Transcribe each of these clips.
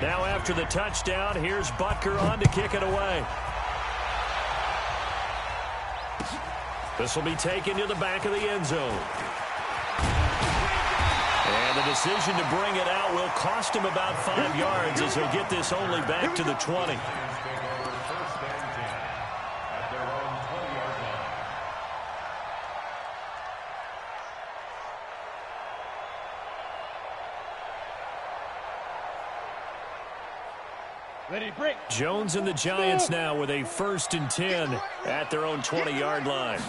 Now after the touchdown, here's Butker on to kick it away. This will be taken to the back of the end zone. And the decision to bring it out will cost him about 5 yards as he'll get this only back to the 20. Jones and the Giants now with a 1st and 10 at their own 20-yard line.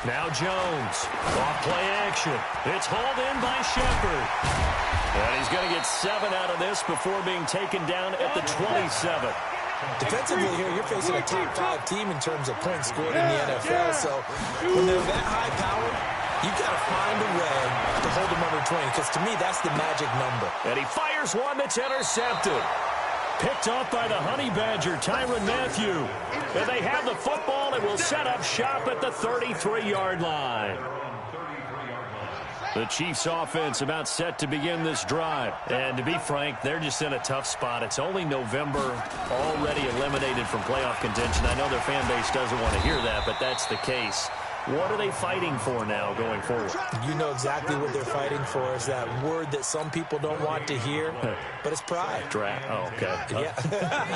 Now Jones, off play action. It's hauled in by Shepard. And he's going to get 7 out of this before being taken down at the 27. Defensively here, you're facing a top 5 team in terms of points scored in the NFL. So when they're that high powered, you've got to find a way to hold them under 20, because to me, that's the magic number. And he fires one that's intercepted. Picked off by the Honey Badger, Tyrann Mathieu. And they have the football and will set up shop at the 33-yard line. The Chiefs offense about set to begin this drive. And to be frank, they're just in a tough spot. It's only November, already eliminated from playoff contention. I know their fan base doesn't want to hear that, but that's the case. What are they fighting for now going forward? You know exactly what they're fighting for. Is that word that some people don't want to hear, but it's pride. Draft. Oh, okay. Yeah.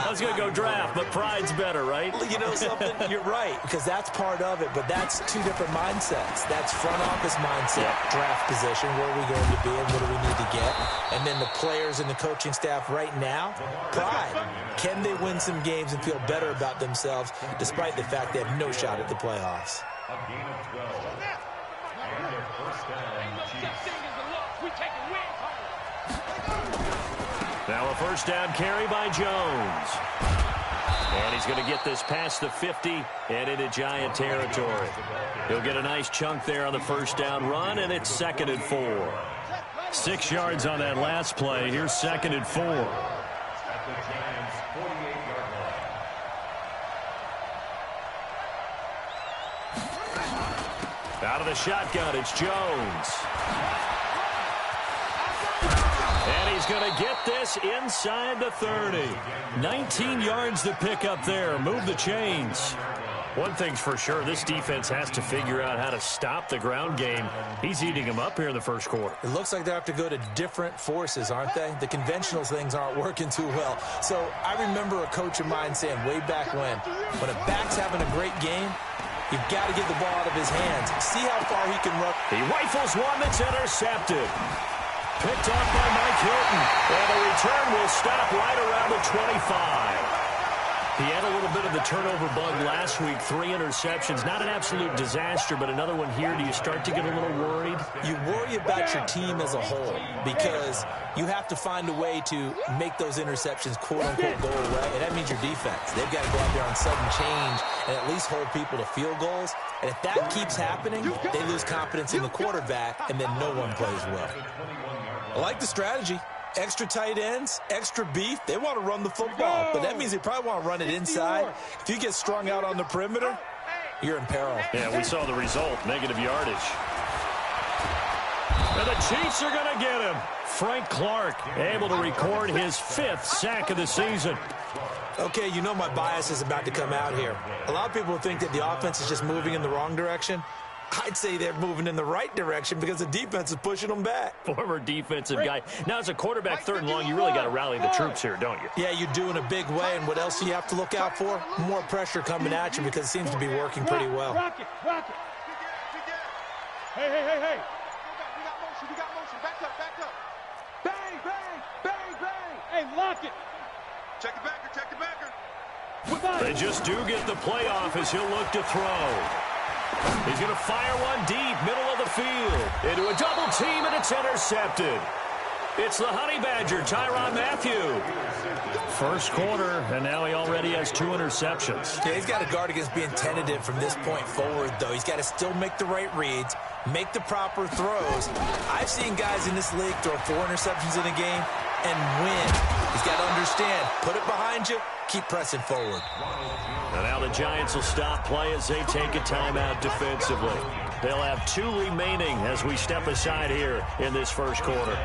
I was going to go draft, but pride's better, right? You know something? You're right, because that's part of it, but that's 2 different mindsets. That's front office mindset, draft position, where are we going to be and what do we need to get? And then the players and the coaching staff right now, pride. Can they win some games and feel better about themselves despite the fact they have no shot at the playoffs? A gain of 12. And their 1st down, Chiefs. Now a 1st down carry by Jones. And he's going to get this past the 50 and into Giant territory. He'll get a nice chunk there on the 1st down run, and it's 2nd and 4. 6 yards on that last play. Here's 2nd and 4. At the Giants' 48-yard line. Out of the shotgun, it's Jones. And he's going to get this inside the 30. 19 yards to pick up there. Move the chains. One thing's for sure, this defense has to figure out how to stop the ground game. He's eating them up here in the 1st quarter. It looks like they have to go to different forces, aren't they? The conventional things aren't working too well. So I remember a coach of mine saying way back when a back's having a great game, you've got to get the ball out of his hands. See how far he can run. He rifles one that's intercepted. Picked off by Mike Hilton. And the return will stop right around the 25. He had a little bit of the turnover bug last week. 3 interceptions. Not an absolute disaster, but another one here. Do you start to get a little worried? You worry about your team as a whole because you have to find a way to make those interceptions, quote-unquote, go away. And that means your defense. They've got to go out there on sudden change and at least hold people to field goals. And if that keeps happening, they lose confidence in the quarterback, and then no one plays well. I like the strategy. Extra tight ends, extra beef. They want to run the football, but that means they probably want to run it inside. If you get strung out on the perimeter, you're in peril. Yeah, we saw the result, negative yardage. And the Chiefs are going to get him. Frank Clark able to record his 5th sack of the season. Okay, you know my bias is about to come out here. A lot of people think that the offense is just moving in the wrong direction. I'd say they're moving in the right direction because the defense is pushing them back. Former defensive guy. Now, as a quarterback, 3rd and long, you really got to rally the troops here, don't you? Yeah, you do in a big way. And what else do you have to look out for? More pressure coming at you because it seems to be working pretty well. Rock it. Hey. We got motion. Back up. Bang. Hey, lock it. Check the backer. They just do get the playoff as he'll look to throw. He's going to fire one deep, middle of the field. Into a double team, and it's intercepted. It's the Honey Badger, Tyrann Mathieu. 1st quarter, and now he already has 2 interceptions. Yeah, he's got to guard against being tentative from this point forward, though. He's got to still make the right reads, make the proper throws. I've seen guys in this league throw 4 interceptions in a game and win. He's got to understand, put it behind you, keep pressing forward. And now the Giants will stop play as they take a timeout defensively. They'll have 2 remaining as we step aside here in this 1st quarter.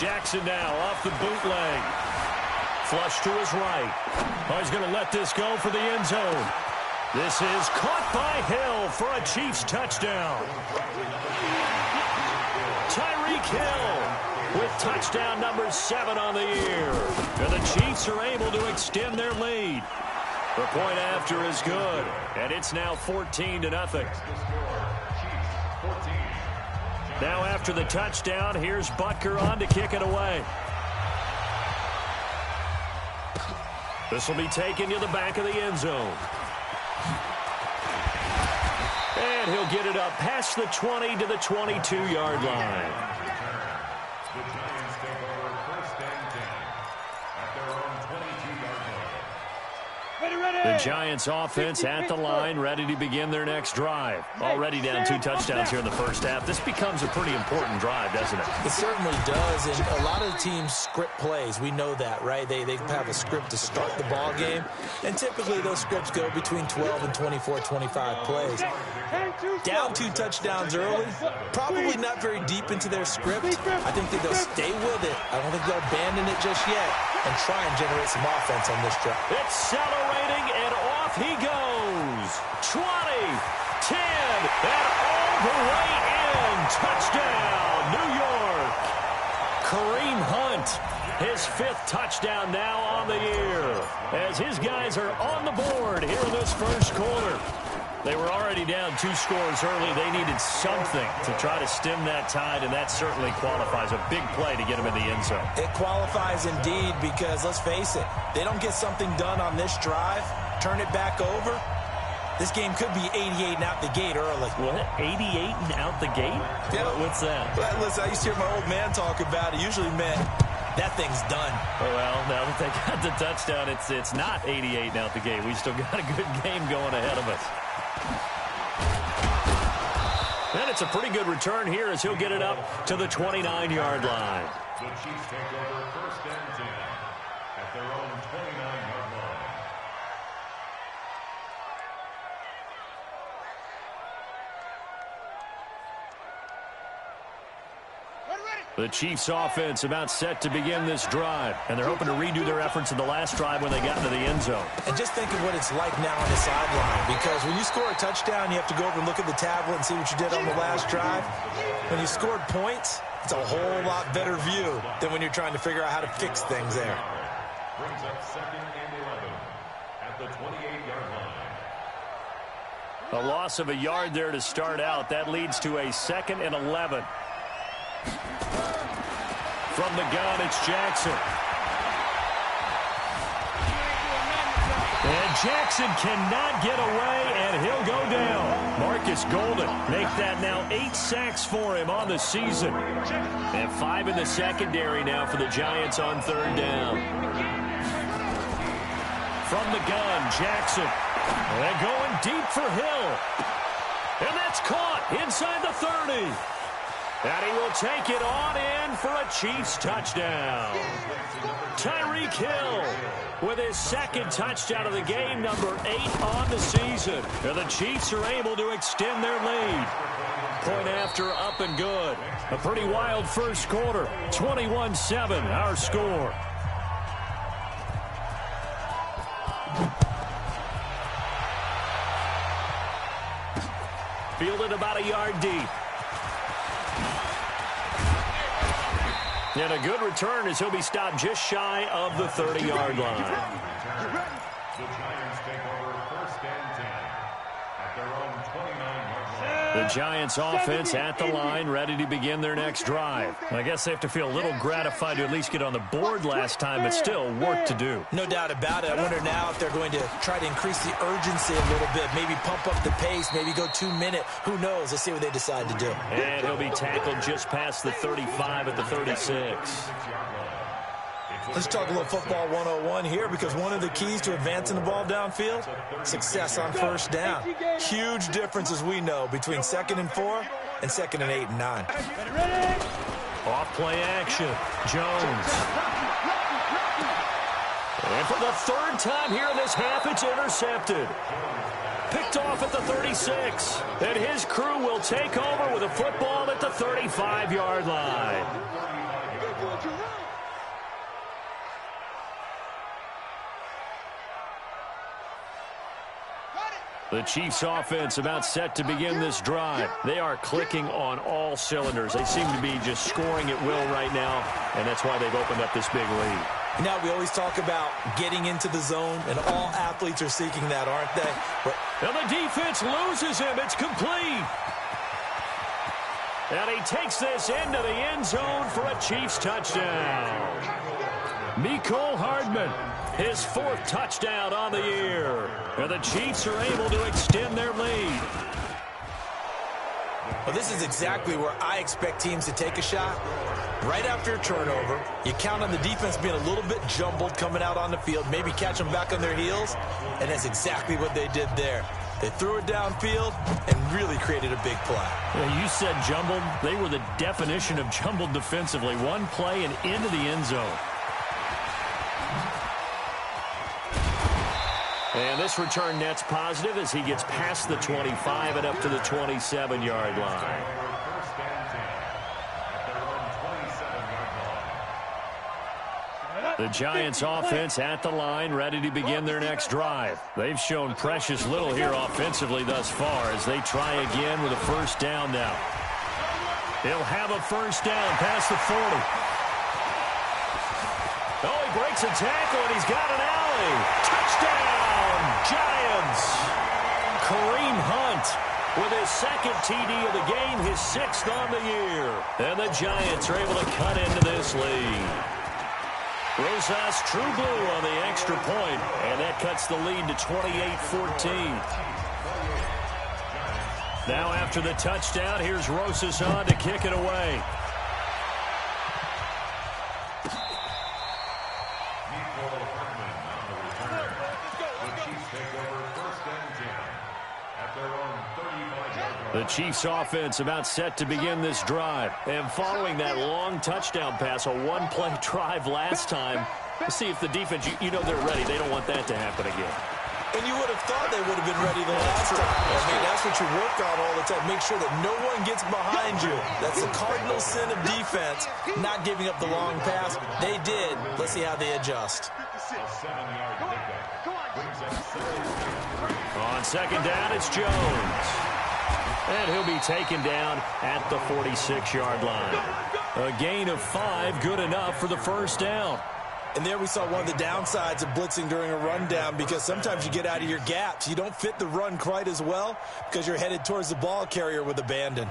Jackson now off the bootleg. Flush to his right. Oh, he's going to let this go for the end zone. This is caught by Hill for a Chiefs touchdown. Tyreek Hill with touchdown number 7 on the year. And the Chiefs are able to extend their lead. The point after is good, and it's now 14-0. Now after the touchdown, here's Butker on to kick it away. This will be taken to the back of the end zone. And he'll get it up past the 20 to the 22-yard line. The Giants take over first and 10 at their own 22-yard line. The Giants offense at the line, ready to begin their next drive. Already down 2 touchdowns here in the first half. This becomes a pretty important drive, doesn't it? It certainly does, and a lot of teams script plays. We know that, right? They have a script to start the ball game, and typically those scripts go between 12 and 24, 25 plays. Down 2 touchdowns early, probably not very deep into their script. I think that they'll stay with it. I don't think they'll abandon it just yet and try and generate some offense on this drive. Accelerating, and off he goes. 20, 10, and all the way in. Touchdown, New York. Kareem Hunt, his 5th touchdown now on the year, as his guys are on the board here in this first quarter. They were already down 2 scores early. They needed something to try to stem that tide, and that certainly qualifies. A big play to get them in the end zone. It qualifies indeed because, let's face it, they don't get something done on this drive, turn it back over, this game could be 88 and out the gate early. What? 88 and out the gate? Yeah. What's that? Well, listen, I used to hear my old man talk about it. Usually meant that thing's done. Well, now that they got the touchdown, it's not 88 and out the gate. We still got a good game going ahead of us. And it's a pretty good return here as he'll get it up to the 29-yard line. The Chiefs take over first and 10 at their own 29-yard line. The Chiefs offense about set to begin this drive, and they're hoping to redo their efforts in the last drive when they got into the end zone. And just think of what it's like now on the sideline, because when you score a touchdown, you have to go over and look at the tablet and see what you did on the last drive. When you scored points, it's a whole lot better view than when you're trying to figure out how to fix things there. Brings up 2nd and 11 at the 28-yard line. A loss of a yard there to start out. That leads to a 2nd and 11. From the gun, it's Jackson. And Jackson cannot get away, and he'll go down. Marcus Golden make that now 8 sacks for him on the season. And 5 in the secondary now for the Giants on 3rd down. From the gun, Jackson. And going deep for Hill. And that's caught inside the 30. And he will take it on in for a Chiefs touchdown. Tyreek Hill with his 2nd touchdown of the game, number 8 on the season. And the Chiefs are able to extend their lead. Point after up and good. A pretty wild first quarter. 21-7, our score. Fielded about a yard deep. And a good return as he'll be stopped just shy of the 30-yard line. The Giants take over first and 10 at their own 29-yard line. The Giants offense at the line, ready to begin their next drive. I guess they have to feel a little gratified to at least get on the board last time, but still work to do. No doubt about it. I wonder now if they're going to try to increase the urgency a little bit, maybe pump up the pace, maybe go 2-minute. Who knows? Let's see what they decide to do. And he'll be tackled just past the 35 at the 36. Let's talk a little football 101 here, because one of the keys to advancing the ball downfield, success on first down. Huge difference, as we know, between 2nd and 4 and 2nd and 8 and 9. Off play action. Jones. And for the 3rd time here in this half, it's intercepted. Picked off at the 36. And his crew will take over with a football at the 35-yard line. The Chiefs offense about set to begin this drive. They are clicking on all cylinders. They seem to be just scoring at will right now, and that's why they've opened up this big lead. Now, we always talk about getting into the zone, and all athletes are seeking that, aren't they? But and the defense loses him. It's complete. And he takes this into the end zone for a Chiefs touchdown. Mecole Hardman, his 4th touchdown on the year. And the Chiefs are able to extend their lead. Well, this is exactly where I expect teams to take a shot. Right after a turnover, you count on the defense being a little bit jumbled coming out on the field, maybe catch them back on their heels, and that's exactly what they did there. They threw it downfield and really created a big play. Yeah, you said jumbled. They were the definition of jumbled defensively. One play and into the end zone. And this return net's positive as he gets past the 25 and up to the 27-yard line. The Giants offense at the line, ready to begin their next drive. They've shown precious little here offensively thus far as they try again with a first down now. He'll have a first down past the 40. Oh, he breaks a tackle and he's got an alley. Touchdown, Giants. Kareem Hunt with his 2nd TD of the game, his 6th on the year. And the Giants are able to cut into this lead. Rosas true blue on the extra point, and that cuts the lead to 28-14. Now after the touchdown, here's Rosas on to kick it away. The Chiefs offense about set to begin this drive. And following that long touchdown pass, a one-play drive last time, let's see if the defense, you know they're ready. They don't want that to happen again. And you would have thought they would have been ready the last time. I mean, that's what you work on all the time. Make sure that no one gets behind you. That's the cardinal sin of defense, not giving up the long pass. They did. Let's see how they adjust. On second down, it's Jones. And he'll be taken down at the 46-yard line. A gain of 5, good enough for the first down. And there we saw one of the downsides of blitzing during a rundown, because sometimes you get out of your gaps. You don't fit the run quite as well because you're headed towards the ball carrier with abandon.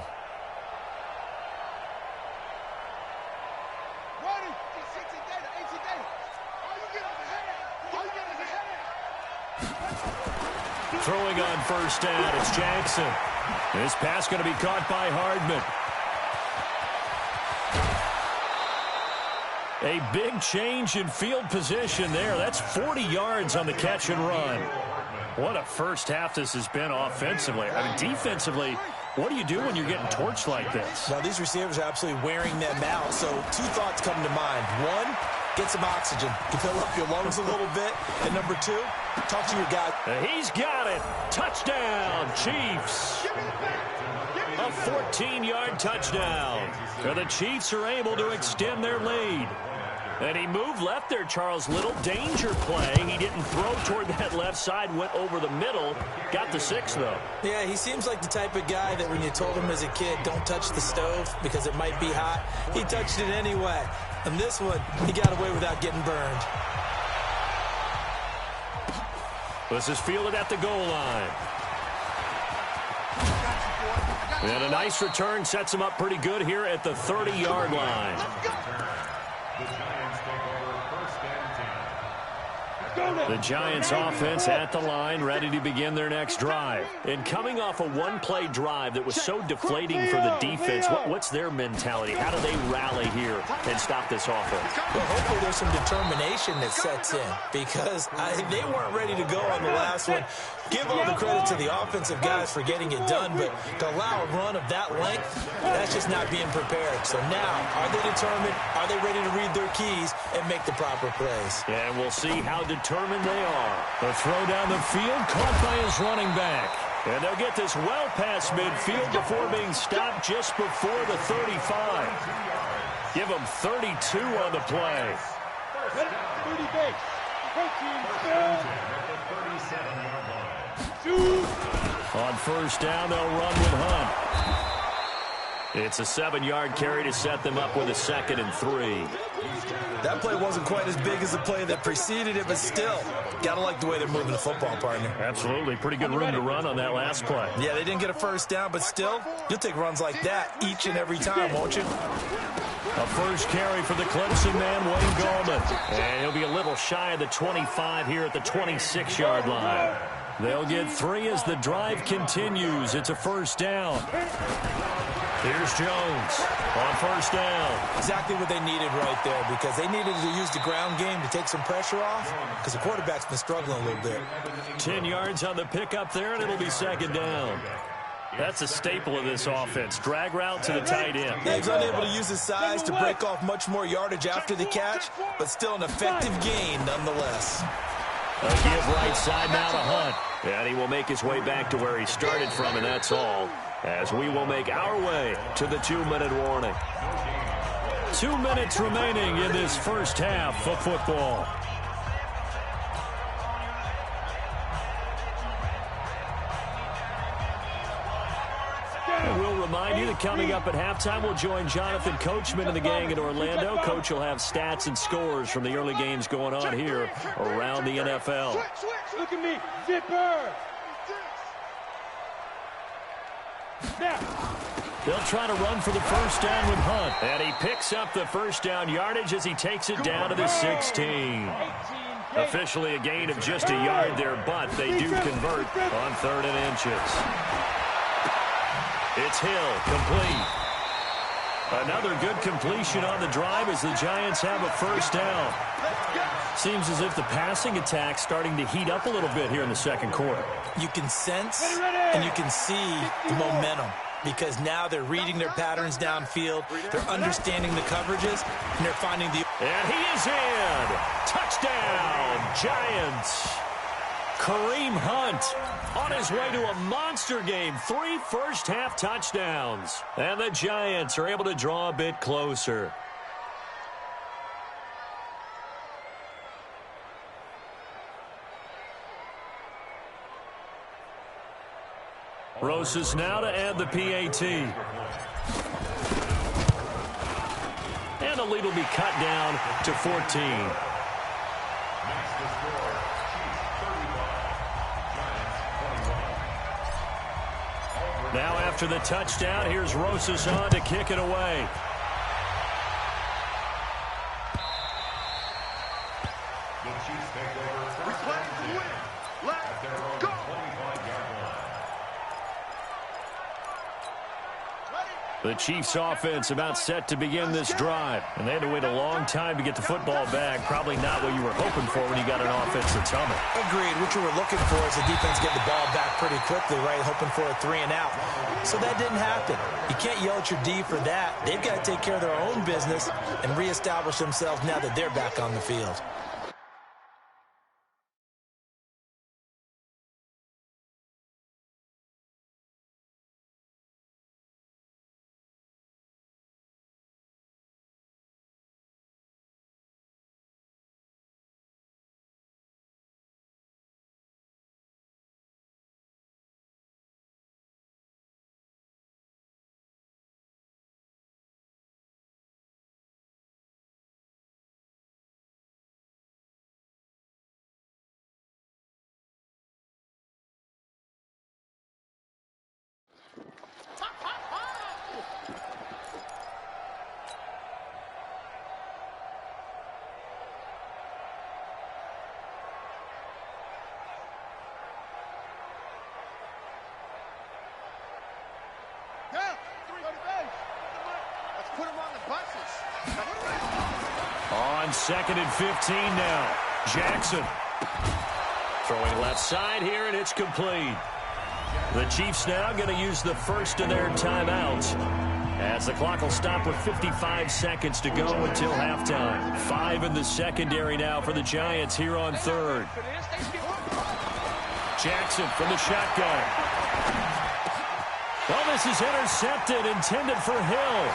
Throwing on first down, it's Jackson. This pass going to be caught by Hardman. A big change in field position there. That's 40 yards on the catch and run. What a first half this has been offensively. I mean, defensively, what do you do when you're getting torched like this? Now, these receivers are absolutely wearing them out. So 2 thoughts come to mind. 1, get some oxygen. You fill up your lungs a little bit. And number 2, talk to your guy. He's got it. Touchdown, Chiefs. A 14-yard touchdown. And the Chiefs are able to extend their lead. And he moved left there, Charles. Little danger play. He didn't throw toward that left side, went over the middle. Got the 6, though. Yeah, he seems like the type of guy that when you told him as a kid, don't touch the stove because it might be hot, he touched it anyway. And this one, he got away without getting burned. This is fielded at the goal line. And a nice return sets him up pretty good here at the 30-yard line. The Giants offense at the line, ready to begin their next drive. And coming off a one-play drive that was so deflating for the defense, what's their mentality? How do they rally here and stop this offense? Well, hopefully there's some determination that sets in, because they weren't ready to go on the last one. Give all the credit to the offensive guys for getting it done, but to allow a run of that length, that's just not being prepared. So now, are they determined? Are they ready to read their keys and make the proper plays? And we'll see how determined they are. The throw down the field, caught by his running back. And they'll get this well past midfield before being stopped just before the 35. Give him 32 on the play. 30 base. 13 On first down, they'll run with Hunt. It's a 7-yard carry to set them up with a 2nd and 3. That play wasn't quite as big as the play that preceded it, but still, gotta like the way they're moving the football, partner. Absolutely. Pretty good room to run on that last play. Yeah, they didn't get a first down, but still, you'll take runs like that each and every time, won't you? A first carry for the Clemson man, Wayne Gallman. And he'll be a little shy of the 25 here at the 26-yard line. They'll get 3 as the drive continues. It's a first down. Here's Jones on first down. Exactly what they needed right there, because they needed to use the ground game to take some pressure off, because the quarterback's been struggling a little bit. 10 yards on the pickup there, and it'll be 2nd down. That's a staple of this offense. Drag route to the tight end. Yeah, he's unable to use his size to break off much more yardage after the catch, but still an effective gain nonetheless. A give right side now to Hunt. And he will make his way back to where he started from, and that's all. As we will make our way to the 2-minute warning. 2 minutes remaining in this first half of football. We'll remind you that coming up at halftime, we'll join Jonathan Coachman and the gang in Orlando. Coach will have stats and scores from the early games going on here around the NFL. Look at me. Zipper. They'll try to run for the first down with Hunt. And he picks up the first down yardage as he takes it down to the 16. Officially a gain of just a yard there, but they do convert on 3rd and inches. It's Hill, complete. Another good completion on the drive as the Giants have a first down. Seems as if the passing attack's starting to heat up a little bit here in the second quarter. You can sense and you can see the momentum, because now they're reading their patterns downfield, they're understanding the coverages, and they're finding the... And he is in! Touchdown, Giants! Kareem Hunt on his way to a monster game. 3 first-half touchdowns. And the Giants are able to draw a bit closer. Rosas now to add the PAT. And the lead will be cut down to 14. Now after the touchdown, here's Rosas on to kick it away. The Chiefs take over. We play to win. Let's go. The Chiefs offense about set to begin this drive. And they had to wait a long time to get the football back. Probably not what you were hoping for when you got an offense that's humming. Agreed. What you were looking for is the defense getting the ball back pretty quickly, right? Hoping for a 3 and out. So that didn't happen. You can't yell at your D for that. They've got to take care of their own business and reestablish themselves now that they're back on the field. Let's put them on the buses. On 2nd and 15 now. Jackson throwing left side here, and it's complete. The Chiefs now going to use the first of their timeouts, as the clock will stop with 55 seconds to go until halftime. 5 in the secondary now for the Giants here on 3rd. Jackson from the shotgun. Well, this is intercepted, intended for Hill.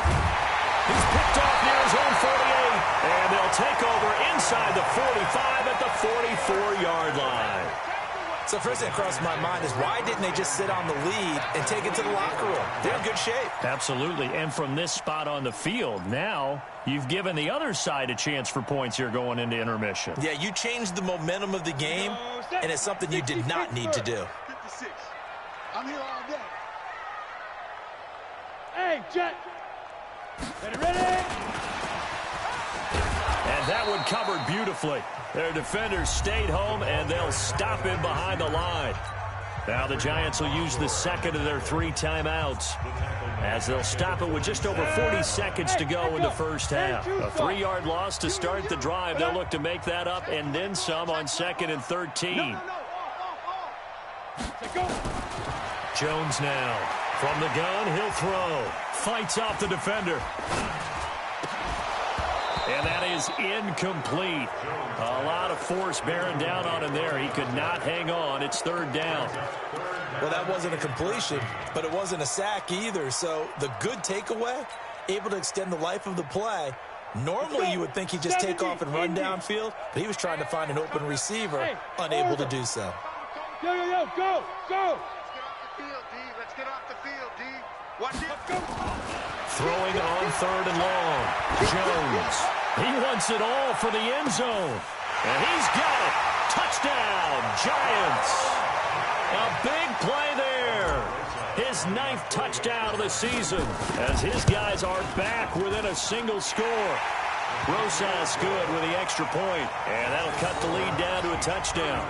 He's picked off near his own 48, and they'll take over inside the 45 at the 44-yard line. So first thing that crossed my mind is why didn't they just sit on the lead and take it to the locker room? They're in good shape. Absolutely, and from this spot on the field, now you've given the other side a chance for points here going into intermission. Yeah, you changed the momentum of the game, and it's something you did not need to do. 56. I'm here all day. Hey, Jet. Ready? And that one covered beautifully. Their defenders stayed home, and they'll stop him behind the line. Now the Giants will use the second of their 3 timeouts, as they'll stop it with just over 40 seconds to go in the first half. A 3-yard loss to start the drive. They'll look to make that up and then some on 2nd and 13. Jones now. From the gun, he'll throw. Fights off the defender. And that is incomplete. A lot of force bearing down on him there. He could not hang on. It's 3rd down. Well, that wasn't a completion, but it wasn't a sack either. So the good takeaway, able to extend the life of the play. Normally you would think he'd just take off and run downfield, but he was trying to find an open receiver, unable to do so. Yo, go! Let's get off the field, D. Watch it. Go! Throwing on 3rd and long. Jones. He wants it all for the end zone. And he's got it. Touchdown, Giants. A big play there. His 9th touchdown of the season, as his guys are back within a single score. Rosas good with the extra point, and that'll cut the lead down to a touchdown.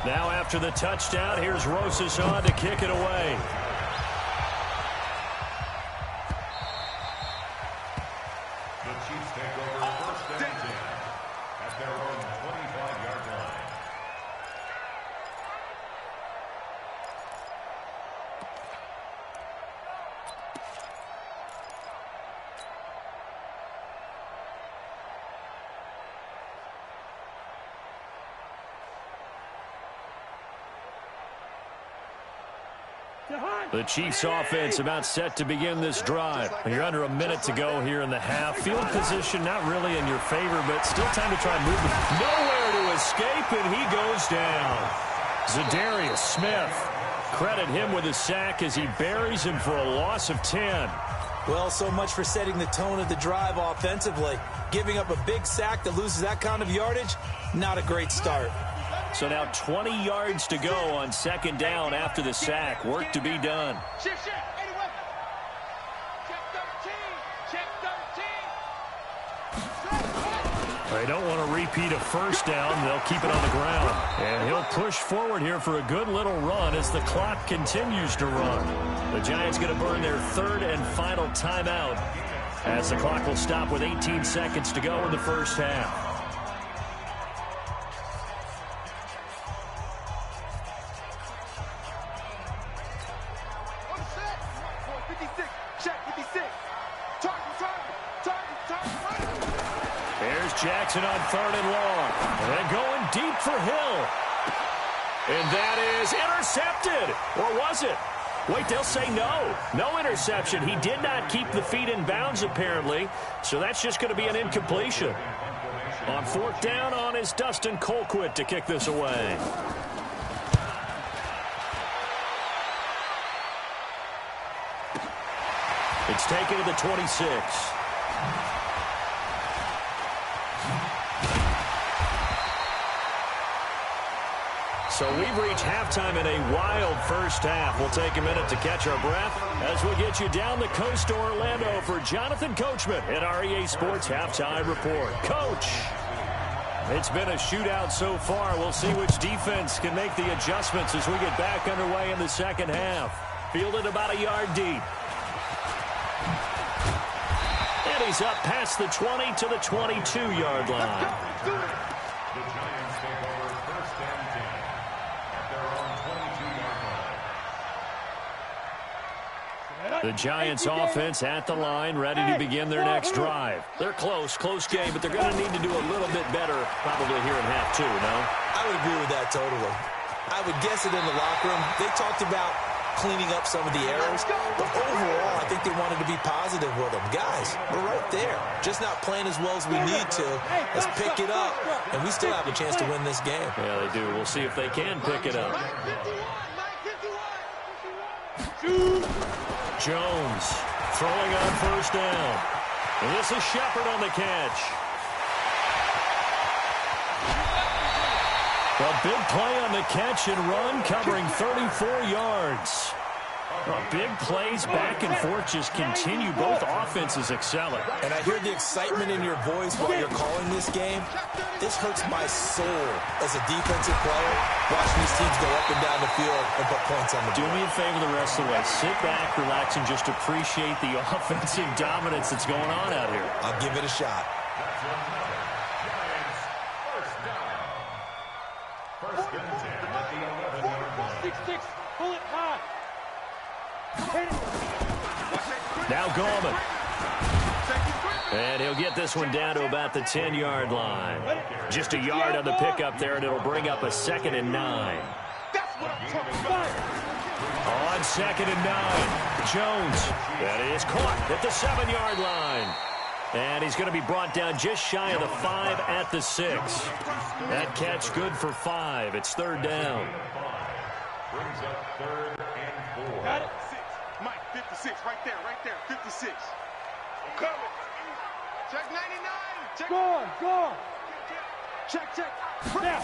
Now after the touchdown, here's Rosas on to kick it away. The Chiefs take over 1st and 10 at their own 25-yard line. The Chiefs offense about set to begin this drive. You're under a minute to go here in the half. Field position not really in your favor, but still time to try and move it. Nowhere to escape, and he goes down. Zadarius Smith. Credit him with a sack as he buries him for a loss of 10. Well, so much for setting the tone of the drive offensively. Giving up a big sack that loses that kind of yardage, not a great start. So now 20 yards to go on 2nd down after the sack. Work to be done. Shift. Anyway. Check 13. They don't want to repeat a 1st down. They'll keep it on the ground. And he'll push forward here for a good little run as the clock continues to run. The Giants going to burn their 3rd and final timeout as the clock will stop with 18 seconds to go in the first half. Jackson on 3rd and long. And going deep for Hill. And that is intercepted. Or was it? Wait, they'll say no. No interception. He did not keep the feet in bounds, apparently. So that's just going to be an incompletion. On 4th down on is Dustin Colquitt to kick this away. It's taken to the 26. So we've reached halftime in a wild first half. We'll take a minute to catch our breath as we get you down the coast to Orlando for Jonathan Coachman at REA Sports Halftime Report. Coach, it's been a shootout so far. We'll see which defense can make the adjustments as we get back underway in the second half. Fielded about a yard deep. And he's up past the 20 to the 22-yard line. The Giants take over 1st and 10 at their own 22-yard line. The Giants offense at the line, ready to begin their next drive. They're close game, but they're going to need to do a little bit better probably here in half 2, no? I would agree with that totally. I would guess it in the locker room. They talked about cleaning up some of the errors. But overall, I think they wanted to be positive with them. Guys, we're right there. Just not playing as well as we need to. Let's pick it up, and we still have a chance to win this game. Yeah, they do. We'll see if they can pick it up. Jones throwing on first down. And this is Shepard on the catch. A big play on the catch and run, covering 34 yards. Big plays back and forth just continue. Both offenses excelling. And I hear the excitement in your voice while you're calling this game. This hurts my soul as a defensive player, watching these teams go up and down the field and put points on the board. Do me a favor the rest of the way. Sit back, relax, and just appreciate the offensive dominance that's going on out here. I'll give it a shot. First and 10 at the 11-yard line. 6-6. Pull it high. Now Gorman. And he'll get this one down to about the 10-yard line. Just a yard on the pickup there, and it'll bring up a 2nd and 9. On 2nd and 9, Jones. That is caught at the 7-yard line. And he's going to be brought down just shy of the 5 at the 6. That catch good for 5. It's 3rd down. Brings up 3rd and 4. Got it. Mike, 56, right there, 56. I'm coming. Check 99. Check. Go on. Check. Now.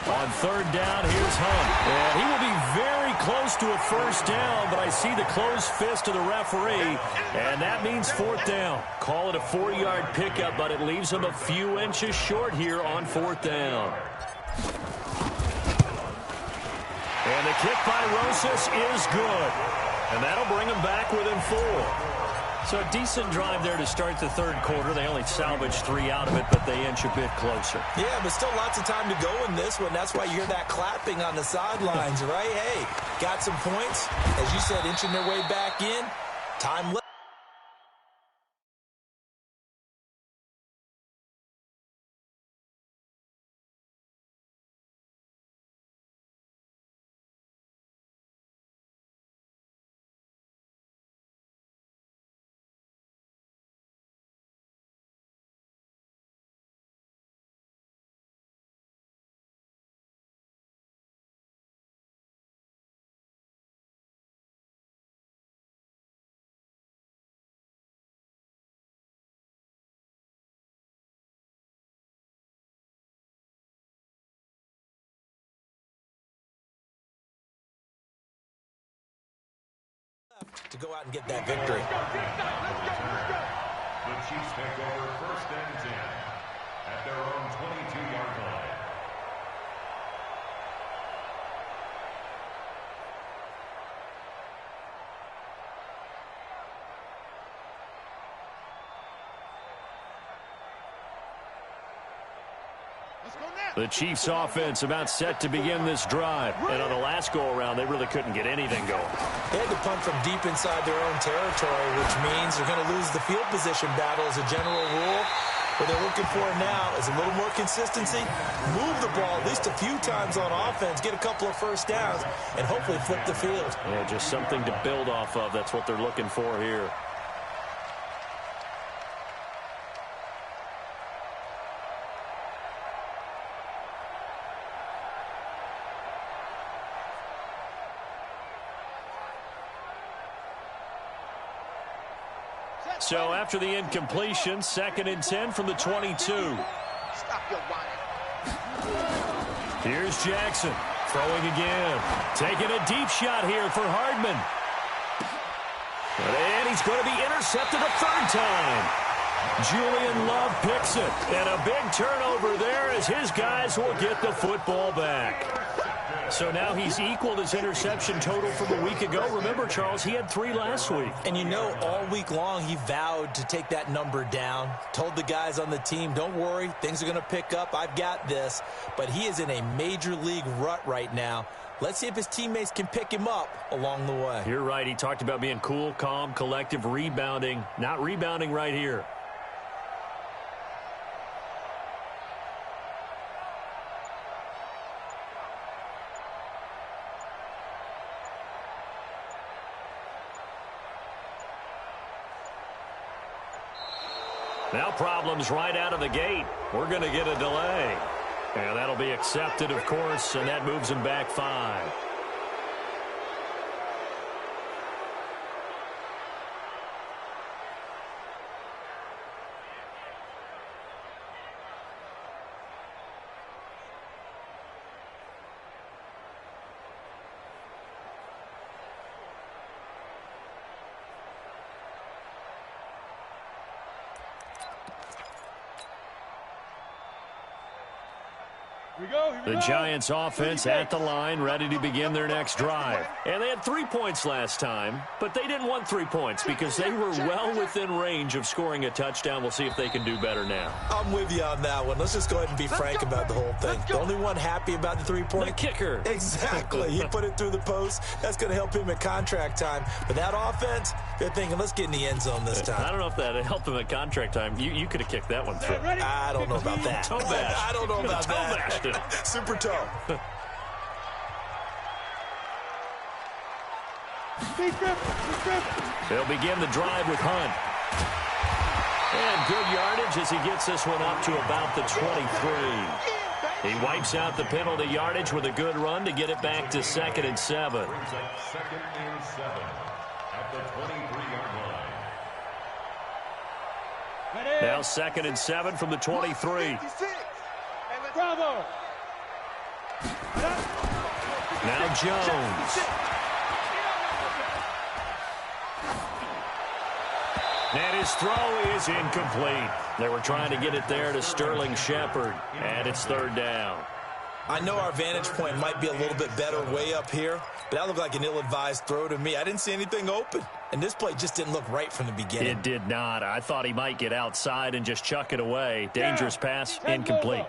On 3rd down, here's Hunt. And he will be very close to a first down, but I see the closed fist of the referee, and that means 4th down. Call it a 4-yard pickup, but it leaves him a few inches short here on 4th down. And the kick by Rosas is good. And that'll bring them back within 4. So a decent drive there to start the 3rd quarter. They only salvaged 3 out of it, but they inch a bit closer. Yeah, but still lots of time to go in this one. That's why you hear that clapping on the sidelines, right? Hey, got some points. As you said, inching their way back in. Time left. To go out and get that victory. The Chiefs take over 1st and 10 at their own 22-yard line. The Chiefs offense about set to begin this drive. And on the last go-around, they really couldn't get anything going. They had to punt from deep inside their own territory, which means they're going to lose the field position battle as a general rule. What they're looking for now is a little more consistency, move the ball at least a few times on offense, get a couple of first downs, and hopefully flip the field. Yeah, just something to build off of. That's what they're looking for here. So after the incompletion, 2nd and 10 from the 22. Stop your whining. Here's Jackson throwing again. Taking a deep shot here for Hardman. And he's going to be intercepted a 3rd time. Julian Love picks it. And a big turnover there as his guys will get the football back. So now he's equaled his interception total from a week ago. Remember, Charles, he had 3 last week. And you know, all week long he vowed to take that number down. Told the guys on the team, don't worry, things are going to pick up. I've got this. But he is in a major league rut right now. Let's see if his teammates can pick him up along the way. You're right. He talked about being cool, calm, collective, rebounding. Not rebounding right here. Now problems right out of the gate. We're going to get a delay. And that'll be accepted, of course, and that moves them back 5. The Giants offense at the line, ready to begin their next drive. And they had 3 points last time, but they didn't want 3 points because they were well within range of scoring a touchdown. We'll see if they can do better now. I'm with you on that one. Let's just go ahead and be frank about the whole thing. The only one happy about the 3-point? The kicker. Exactly. He put it through the post. That's going to help him at contract time. But that offense, they're thinking, let's get in the end zone this time. I don't know if that helped him at contract time. You could have kicked that one through. I don't know about that. Toe bash. I don't know about toe that. bashed him. Super toe. They'll begin the drive with Hunt. And good yardage as he gets this one up to about the 23. He wipes out the penalty yardage with a good run to get it back to 2nd and 7. Brings up 2nd and 7 at the 23-yard line. Now 2nd and 7 from the 23. Bravo. Now Jones. And his throw is incomplete. They were trying to get it there to Sterling Shepard, and it's 3rd down. I know our vantage point might be a little bit better way up here, but that looked like an ill-advised throw to me. I didn't see anything open, and this play just didn't look right from the beginning. It did not. I thought he might get outside and just chuck it away. Dangerous pass, incomplete.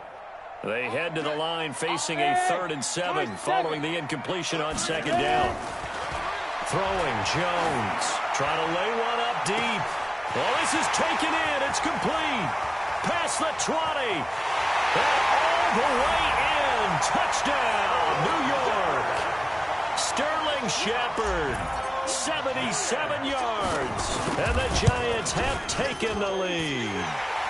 They head to the line facing a 3rd and 7 following the incompletion on 2nd down. Throwing Jones. Trying to lay one up deep. Well, this is taken in. It's complete. Past the 20. And all the way in. Touchdown, New York. Sterling Shepard. 77 yards. And the Giants have taken the lead.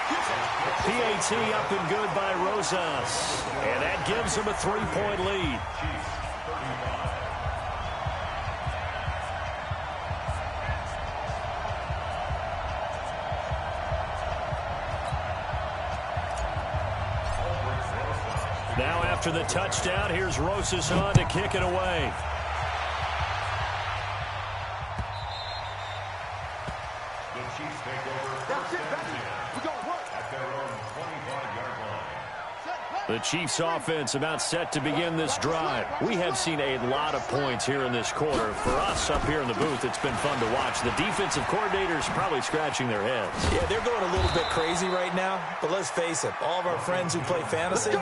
PAT up and good by Rosas. And that gives them a 3-point lead. Now after the touchdown, here's Rosas on to kick it away. The Chiefs take over 1st and 10 at their own 25-yard line. The Chiefs offense about set to begin this drive. We have seen a lot of points here in this quarter. For us up here in the booth, it's been fun to watch. The defensive coordinators probably scratching their heads. Yeah, they're going a little bit crazy right now, but let's face it, all of our friends who play fantasy,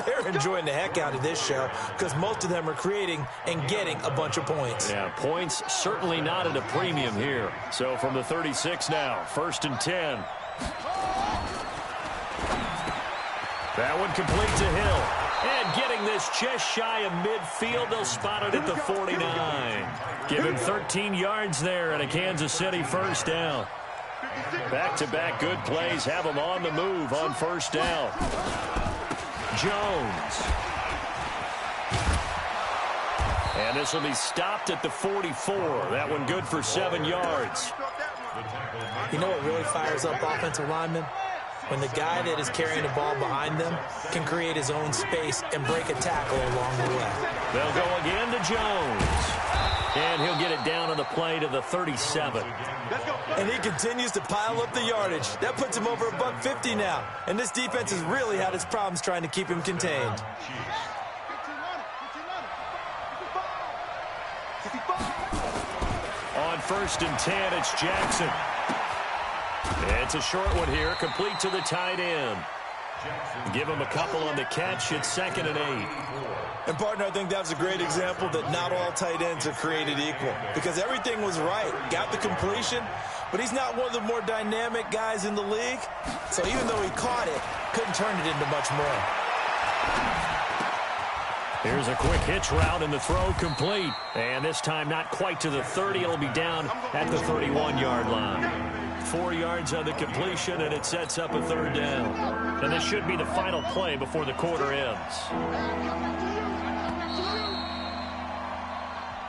they're enjoying the heck out of this show because most of them are creating and getting a bunch of points. Yeah, points certainly not at a premium here. So from the 36 now, 1st and 10. That one complete to Hill. And getting this just shy of midfield, they'll spot it at the 49. Give him 13 yards there and a Kansas City 1st down. Back-to-back good plays have them on the move on 1st down. Jones. And this will be stopped at the 44. That one good for 7 yards. You know what really fires up offensive linemen? When the guy that is carrying the ball behind them can create his own space and break a tackle along the way. They'll go again to Jones. And he'll get it down on the play to the 37. And he continues to pile up the yardage. That puts him over $150 now. And this defense has really had its problems trying to keep him contained. On 1st and 10, it's Jackson. It's a short one here, complete to the tight end. Give him a couple on the catch. It's 2nd and 8. And, partner, I think that was a great example that not all tight ends are created equal because everything was right. Got the completion, but he's not one of the more dynamic guys in the league. So even though he caught it, couldn't turn it into much more. Here's a quick hitch route and the throw complete. And this time not quite to the 30. It'll be down at the 31-yard line. 4 yards on the completion, and it sets up a third down. And this should be the final play before the quarter ends.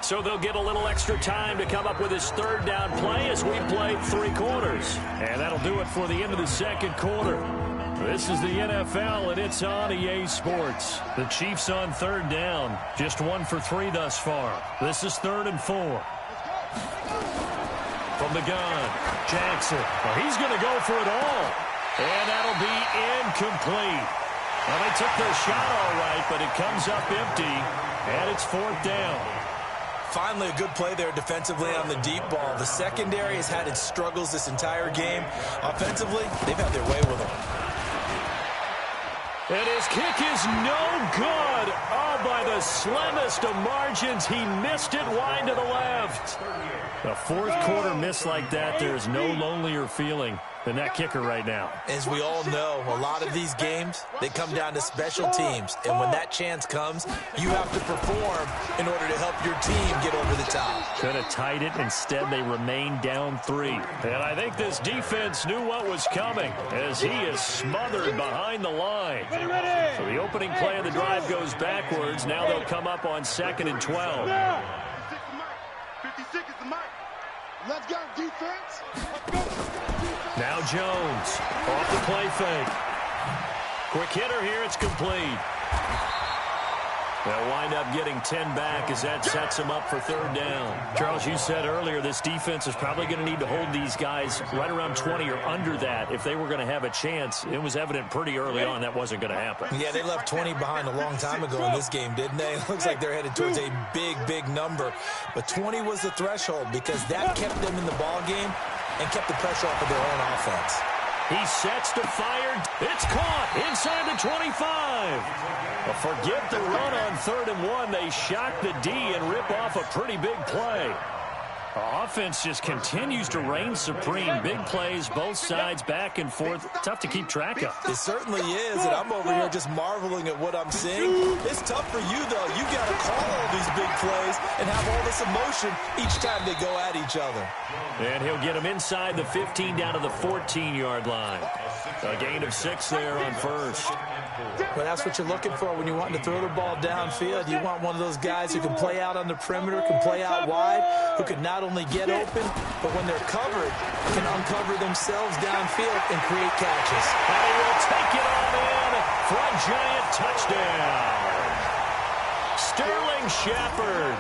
So they'll get a little extra time to come up with his third down play as we played 3 quarters. And that'll do it for the end of the second quarter. This is the NFL, and it's on EA Sports. The Chiefs on third down. Just 1 for 3 thus far. This is 3rd and 4. From the gun, Jackson. Well, he's going to go for it all. And that'll be incomplete. Well, they took their shot all right, but it comes up empty, and it's 4th down. Finally, a good play there defensively on the deep ball. The secondary has had its struggles this entire game. Offensively, they've had their way with him. And his kick is no good. Oh, by the slimmest of margins, he missed it wide to the left. A fourth quarter miss like that, there is no lonelier feeling than that kicker right now. As we all know, a lot of these games, they come down to special teams. And when that chance comes, you have to perform in order to help your team get over the top. Could have tied it. Instead, they remain down 3. And I think this defense knew what was coming as he is smothered behind the line. So the opening play of the drive goes backwards. Now they'll come up on 2nd and 12. 56 is the mic. Let's go, defense. Let's go. Now Jones off the play fake. Quick hitter here. It's complete. They'll wind up getting 10 back as that sets them up for 3rd down. Charles, you said earlier this defense is probably going to need to hold these guys right around 20 or under that if they were going to have a chance. It was evident pretty early on that wasn't going to happen. Yeah, they left 20 behind a long time ago in this game, didn't they? It looks like they're headed towards a big, big number. But 20 was the threshold because that kept them in the ball game and kept the pressure off of their own offense. He sets to fire. It's caught inside the 25. Well, forget the run on 3rd and 1. They shock the D and rip off a pretty big play. Offense just continues to reign supreme. Big plays, both sides, back and forth. Tough to keep track of. It certainly is, and I'm over here just marveling at what I'm seeing. It's tough for you, though. You got to call all these big plays and have all this emotion each time they go at each other. And he'll get him inside the 15 down to the 14-yard line. A gain of 6 there on 1st. Well, that's what you're looking for when you want to throw the ball downfield. You want one of those guys who can play out on the perimeter, can play out wide, who can not only get open, but when they're covered, can uncover themselves downfield and create catches. And he will take it on in for a giant touchdown. Sterling Shepard,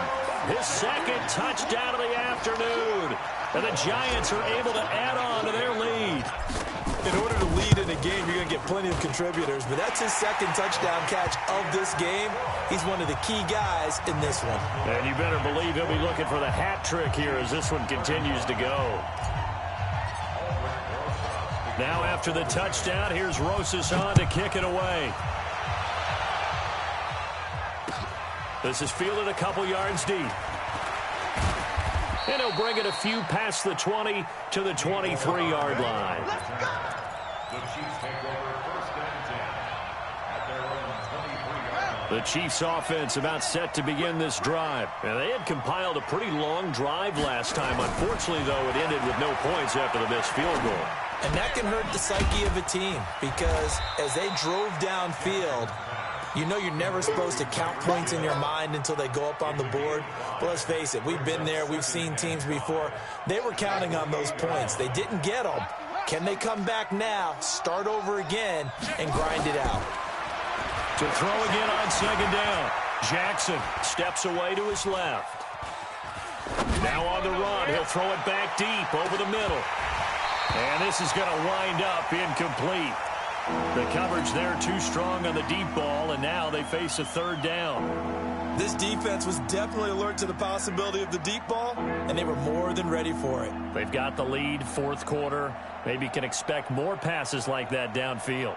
his 2nd touchdown of the afternoon. And the Giants are able to add on to their lead. In order to lead in a game, you're going to get plenty of contributors, but that's his 2nd touchdown catch of this game. He's one of the key guys in this one. And you better believe he'll be looking for the hat trick here as this one continues to go. Now after the touchdown, here's Rosas on to kick it away. This is fielded a couple yards deep. And he'll bring it a few past the 20 to the 23-yard line. The Chiefs take over 1st and 10 at their own 23-yard line. The Chiefs offense about set to begin this drive. And they had compiled a pretty long drive last time. Unfortunately, though, it ended with no points after the missed field goal. And that can hurt the psyche of a team because as they drove downfield, you know you're never supposed to count points in your mind until they go up on the board. But let's face it, we've been there. We've seen teams before. They were counting on those points. They didn't get them. Can they come back now, start over again, and grind it out? To throw again on 2nd down. Jackson steps away to his left. Now on the run. He'll throw it back deep over the middle. And this is going to wind up incomplete. The coverage there too strong on the deep ball, and now they face a 3rd down. This defense was definitely alert to the possibility of the deep ball, and they were more than ready for it. They've got the lead, 4th quarter. Maybe can expect more passes like that downfield.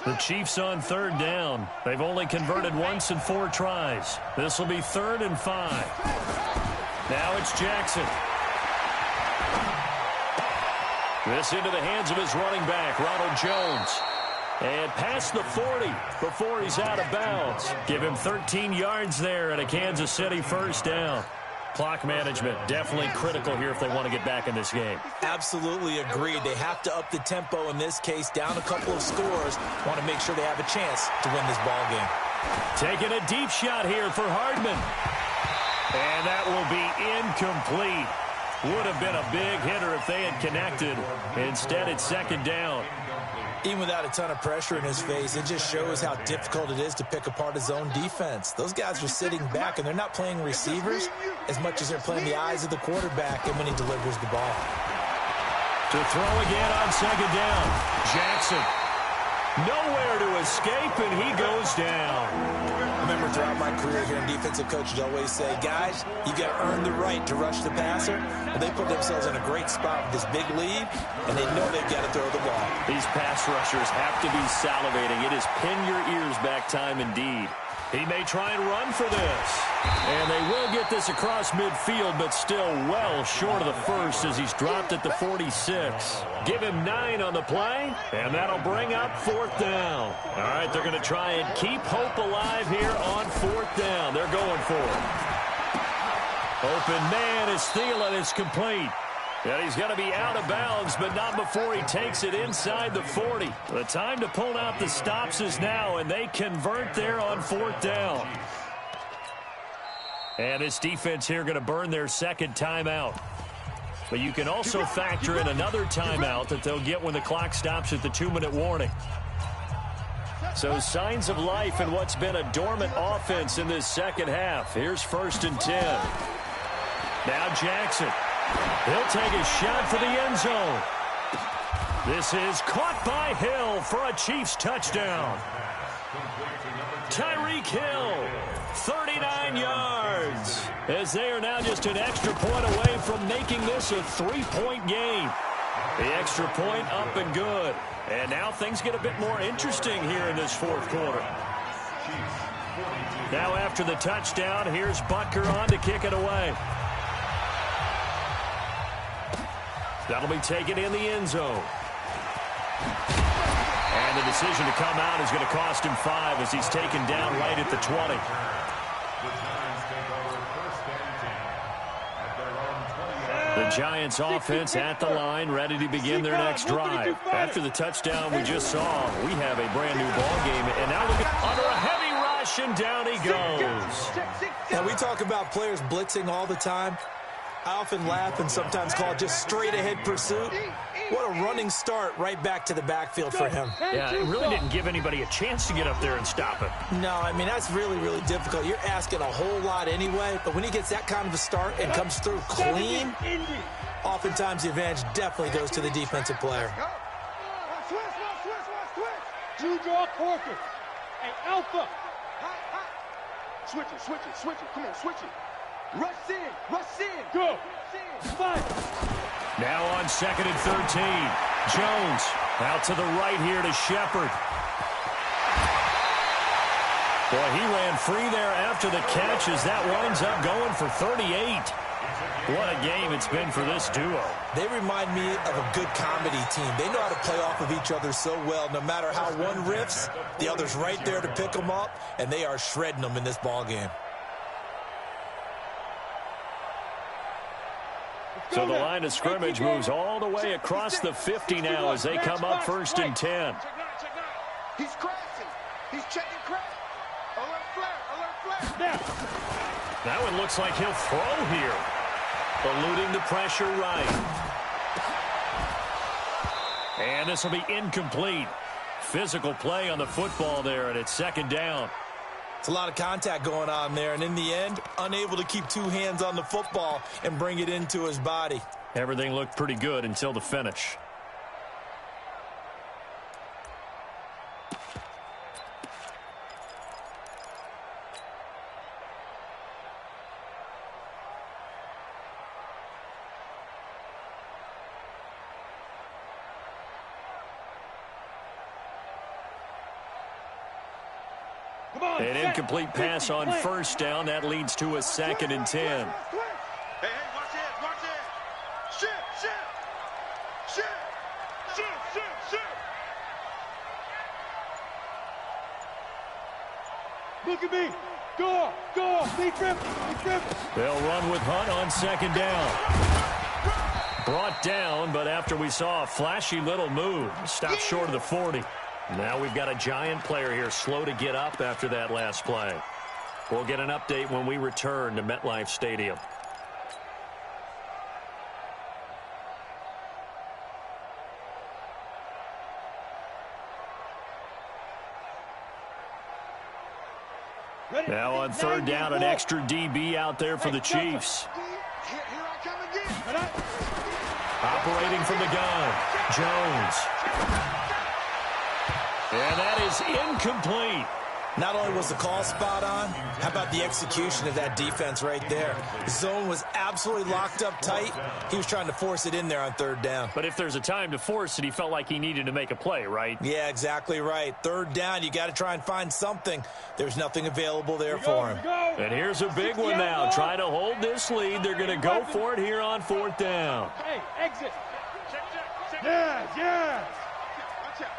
The Chiefs on 3rd down. They've only converted once in 4 tries. This will be 3rd and 5. Now it's Jackson. This into the hands of his running back, Ronald Jones. And past the 40 before he's out of bounds. Give him 13 yards there and a Kansas City 1st down. Clock management, definitely critical here if they want to get back in this game. Absolutely agreed. They have to up the tempo in this case, down a couple of scores. Want to make sure they have a chance to win this ball game. Taking a deep shot here for Hardman. And that will be incomplete. Would have been a big hitter if they had connected. Instead, it's second down. Even without a ton of pressure in his face, it just shows how difficult it is to pick apart his own defense. Those guys are sitting back, and they're not playing receivers as much as they're playing the eyes of the quarterback and when he delivers the ball. To throw again on second down. Jackson. Nowhere to escape, and he goes down. I remember throughout my career hearing defensive coaches always say, guys, you got to earn the right to rush the passer. Well, they put themselves in a great spot with this big lead, and they know they've got to throw the ball. These pass rushers have to be salivating. It is pin your ears back time indeed. He may try and run for this. And they will get this across midfield, but still well short of the first as he's dropped at the 46. Give him 9 on the play, and that'll bring up fourth down. All right, they're going to try and keep hope alive here on fourth down. They're going for it. Open man is Thielen. It's complete. And he's going to be out of bounds, but not before he takes it inside the 40. The time to pull out the stops is now, and they convert there on fourth down. And this defense here going to burn their second timeout. But you can also factor in another timeout that they'll get when the clock stops at the 2-minute warning. So signs of life in what's been a dormant offense in this second half. Here's 1st and 10. Now Jackson. He'll take a shot for the end zone. This is caught by Hill for a Chiefs touchdown. Tyreek Hill, 39 yards, as they are now just an extra point away from making this a 3-point game. The extra point up and good. And now things get a bit more interesting here in this fourth quarter. Now after the touchdown, here's Butker on to kick it away. That'll be taken in the end zone. And the decision to come out is going to cost him 5 as he's taken down right at the 20. The Giants offense at the line, ready to begin their next drive. After the touchdown we just saw, we have a brand new ball game. And now look at under a heavy rush, and down he goes. Now we talk about players blitzing all the time. I often laugh and sometimes call it just straight-ahead pursuit. What a running start right back to the backfield for him. Yeah, it really didn't give anybody a chance to get up there and stop him. No, I mean, that's really, really difficult. You're asking a whole lot anyway, but when he gets that kind of a start and comes through clean, oftentimes the advantage definitely goes to the defensive player. Two draw quarter. Hey, Alpha. Switch it. Come on, switch it. Rush in. Go. Fight. Now on 2nd and 13. Jones out to the right here to Shepard. Boy, he ran free there after the catch as that winds up going for 38. What a game it's been for this duo. They remind me of a good comedy team. They know how to play off of each other so well. No matter how one riffs, the other's right there to pick them up, and they are shredding them in this ball game. So the line of scrimmage moves all the way across the 50 now as they come up 1st and 10. He's crashing. He's checking crash. Alert flare. That one looks like he'll throw here. Eluding the pressure right. And this will be incomplete. Physical play on the football there, and it's 2nd down. It's a lot of contact going on there, and in the end, unable to keep 2 hands on the football and bring it into his body. Everything looked pretty good until the finish. An incomplete pass on 1st down. That leads to a 2nd and 10. Hey, watch it. Shift. Look at me. Score! Score! Be triple! Be triple! They'll run with Hunt on second down. Brought down, but after we saw a flashy little move, stopped short of the 40. Now we've got a giant player here slow to get up after that last play. We'll get an update when we return to MetLife Stadium. Now on third down, an extra DB out there for the Chiefs. Here I come again. Operating from the gun, Jones. And that is incomplete. Not only was the call spot on, how about the execution of that defense right there? The zone was absolutely locked up tight. He was trying to force it in there on third down. But if there's a time to force it, he felt like he needed to make a play, right? Yeah, exactly right. Third down, you got to try and find something. There's nothing available there for him. And here's a big one now. Trying to hold this lead. They're going to go for it here on fourth down. Hey, exit. Yes, yes. Watch out.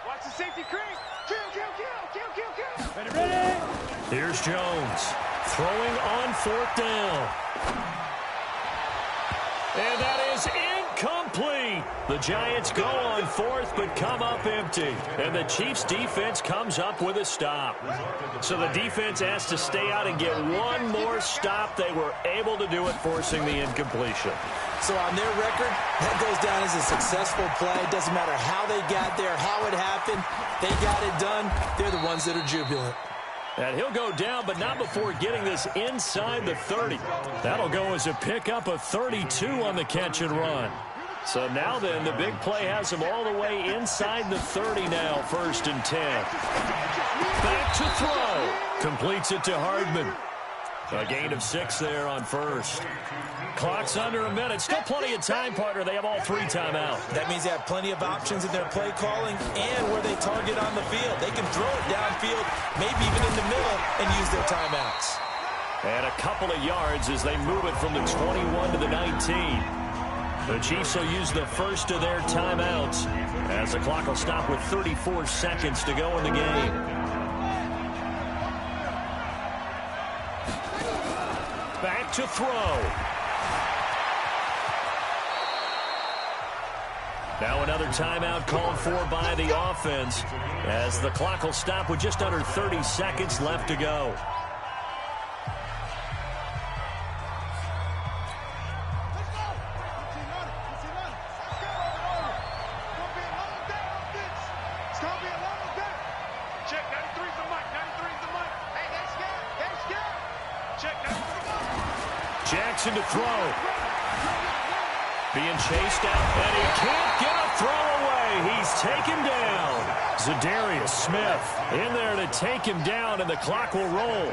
Watch the safety creep. Kill, kill, kill, kill, kill, kill. Ready, ready. Here's Jones throwing on fourth down. And that is incomplete. The Giants go on fourth but come up empty. And the Chiefs defense comes up with a stop. So the defense has to stay out and get one more stop. They were able to do it, forcing the incompletion. So on their record, that goes down as a successful play. It doesn't matter how they got there, how it happened. They got it done. They're the ones that are jubilant. And he'll go down, but not before getting this inside the 30. That'll go as a pickup of 32 on the catch and run. So now then, the big play has him all the way inside the 30 now, 1st and 10. Back to throw. Completes it to Hardman. A gain of 6 there on first. Clock's under a minute. Still plenty of time, partner. They have all 3 timeouts. That means they have plenty of options in their play calling and where they target on the field. They can throw it downfield, maybe even in the middle, and use their timeouts. And a couple of yards as they move it from the 21 to the 19. The Chiefs will use the first of their timeouts as the clock will stop with 34 seconds to go in the game. Back to throw. Now another timeout called for by the offense as the clock will stop with just under 30 seconds left to go. Jackson to throw. Being chased out, and he can't get a throw away. He's taken down. Zadarius Smith in there to take him down, and the clock will roll.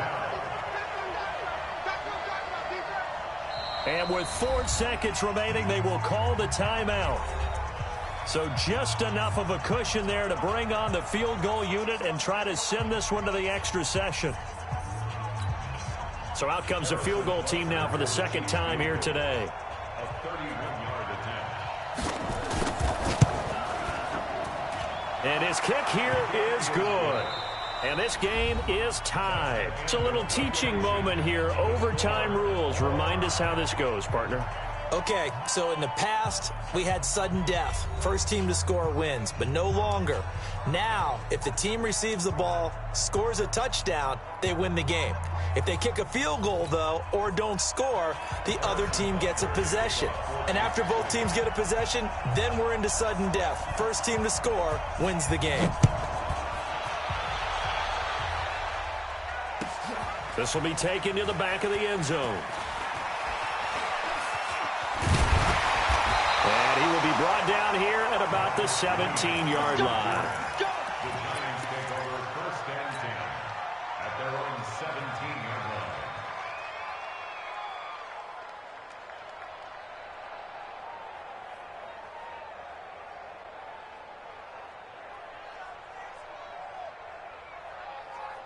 And with 4 seconds remaining, they will call the timeout. So just enough of a cushion there to bring on the field goal unit and try to send this one to the extra session. So out comes the field goal team now for the second time here today. A 31-yard attempt. And his kick here is good. And this game is tied. It's a little teaching moment here. Overtime rules. Remind us how this goes, partner. Okay, so in the past, we had sudden death. First team to score wins, but no longer. Now, if the team receives the ball, scores a touchdown, they win the game. If they kick a field goal, though, or don't score, the other team gets a possession. And after both teams get a possession, then we're into sudden death. First team to score wins the game. This will be taken to the back of the end zone. And he will be brought down here at about the 17-yard line. The Giants take over 1st and 10 at their own 17-yard line.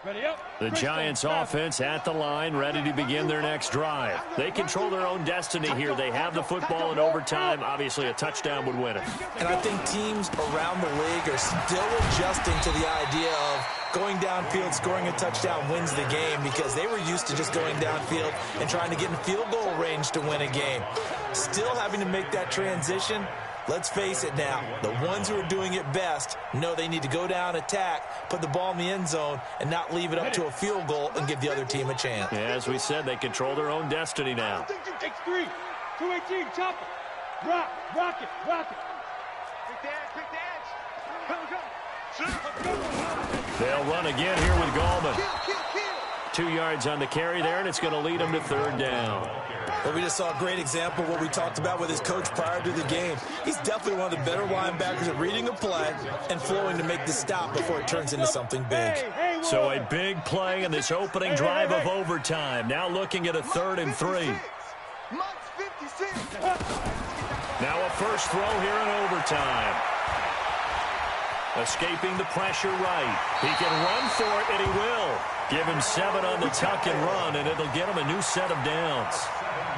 Ready up. The Giants offense at the line, ready to begin their next drive. They control their own destiny here. They have the football in overtime. Obviously, a touchdown would win it. And I think teams around the league are still adjusting to the idea of going downfield, scoring a touchdown wins the game, because they were used to just going downfield and trying to get in field goal range to win a game. Still having to make that transition. Let's face it now, the ones who are doing it best know they need to go down, attack, put the ball in the end zone, and not leave it up to a field goal and give the other team a chance. Yeah, as we said, they control their own destiny now. X3, 218, chop it. Rock it. Quick dance. They'll run again here with Gallman. Kill. 2 yards on the carry there, and it's going to lead them to third down. Well, we just saw a great example of what we talked about with his coach prior to the game. He's definitely one of the better linebackers at reading a play and flowing to make the stop before it turns into something big. So a big play in this opening drive of overtime. Now looking at a 3rd and 3. Mike's 56. Now a first throw here in overtime. Escaping the pressure right. He can run for it, and he will. Give him 7 on the tuck and run, and it'll get him a new set of downs.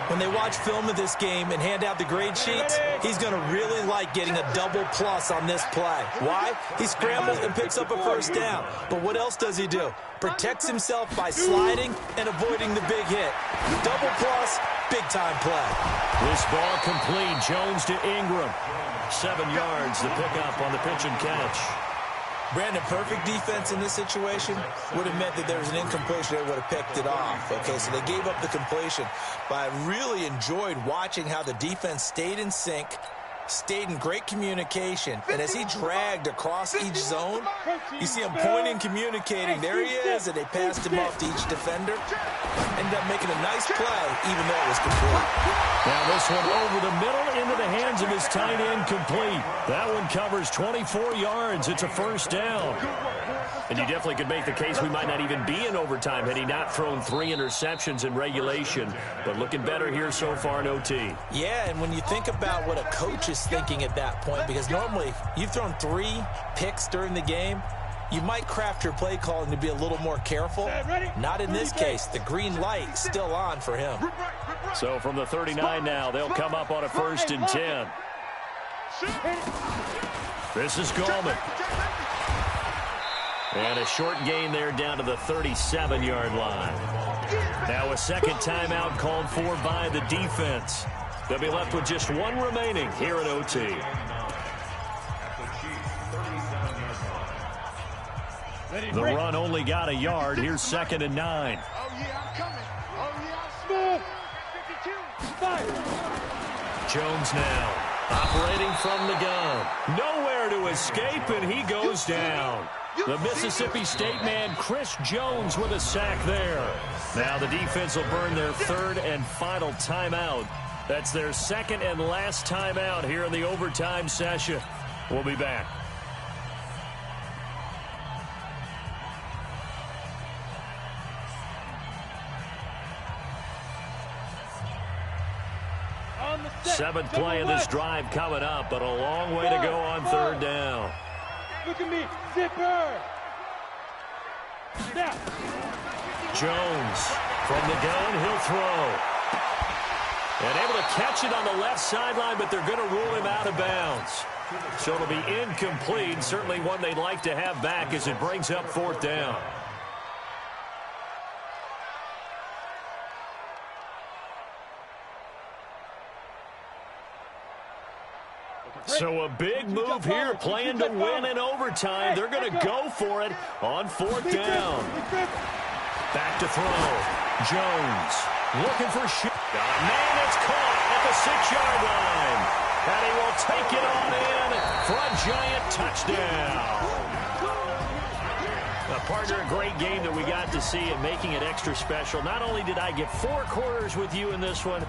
When they watch film of this game and hand out the grade sheets, he's going to really like getting a double plus on this play. Why? He scrambles and picks up a first down. But what else does he do? Protects himself by sliding and avoiding the big hit. Double plus, big-time play. This ball complete. Jones to Ingram. 7 yards to pick up on the pitch and catch. Brandon, perfect defense in this situation would have meant that there was an incompletion. They would have picked it off. Okay, so they gave up the completion. But I really enjoyed watching how the defense stayed in sync, stayed in great communication. And as he dragged across each zone, you see him pointing, communicating. There he is, and they passed him off to each defender. Ended up making a nice play, even though it was complete. Now this one over the middle into the hands of his tight end, complete. That one covers 24 yards. It's a first down. And you definitely could make the case we might not even be in overtime had he not thrown 3 interceptions in regulation. But looking better here so far in OT. Yeah, and when you think about what a coach is thinking at that point, because normally you've thrown 3 picks during the game, you might craft your play calling to be a little more careful. Not in this case. The green light still on for him. So from the 39 now, they'll come up on a 1st and 10. This is Gallman. And a short gain there down to the 37-yard line. Now a second timeout called for by the defense. They'll be left with just 1 remaining here at OT. The run only got a yard. Here's 2nd and 9. Oh, yeah, I'm coming. Oh, yeah, I'm Smooth. 52. Jones now operating from the gun. Nowhere to escape, and he goes down. The Mississippi State man, Chris Jones, with a sack there. Now the defense will burn their 3rd and final timeout. That's their 2nd and last timeout here in the overtime session. We'll be back. Seventh play of this drive coming up, but a long way to go on 3rd down. Look at me, zipper. Snap. Jones from the gun, he'll throw. And able to catch it on the left sideline, but they're going to rule him out of bounds. So it'll be incomplete, certainly one they'd like to have back as it brings up 4th down. So a big move here, playing to win in overtime. They're going to go for it on 4th down. Back to throw. Jones looking for shoot. Man, it's caught at the 6-yard line. And he will take it on in for a Giant touchdown. Partner, a great game that we got to see and making it extra special. Not only did I get 4 quarters with you in this one,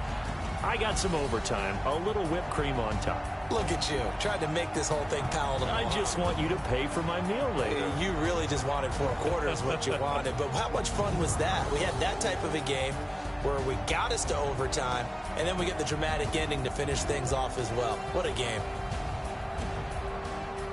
I got some overtime, a little whipped cream on top. Look at you, trying to make this whole thing palatable. I just want you to pay for my meal later. You really just wanted 4 quarters what you wanted, but how much fun was that? We had that type of a game where we got us to overtime, and then we get the dramatic ending to finish things off as well. What a game.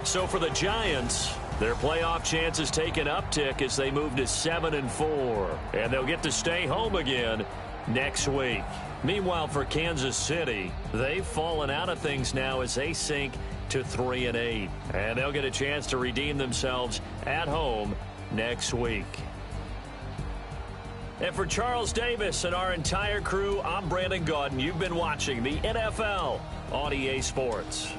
So for the Giants, Their playoff chances take an uptick as they move to 7-4. And they'll get to stay home again next week. Meanwhile, for Kansas City, they've fallen out of things now as they sink to 3-8. And they'll get a chance to redeem themselves at home next week. And for Charles Davis and our entire crew, I'm Brandon Gaudin. You've been watching the NFL on EA Sports.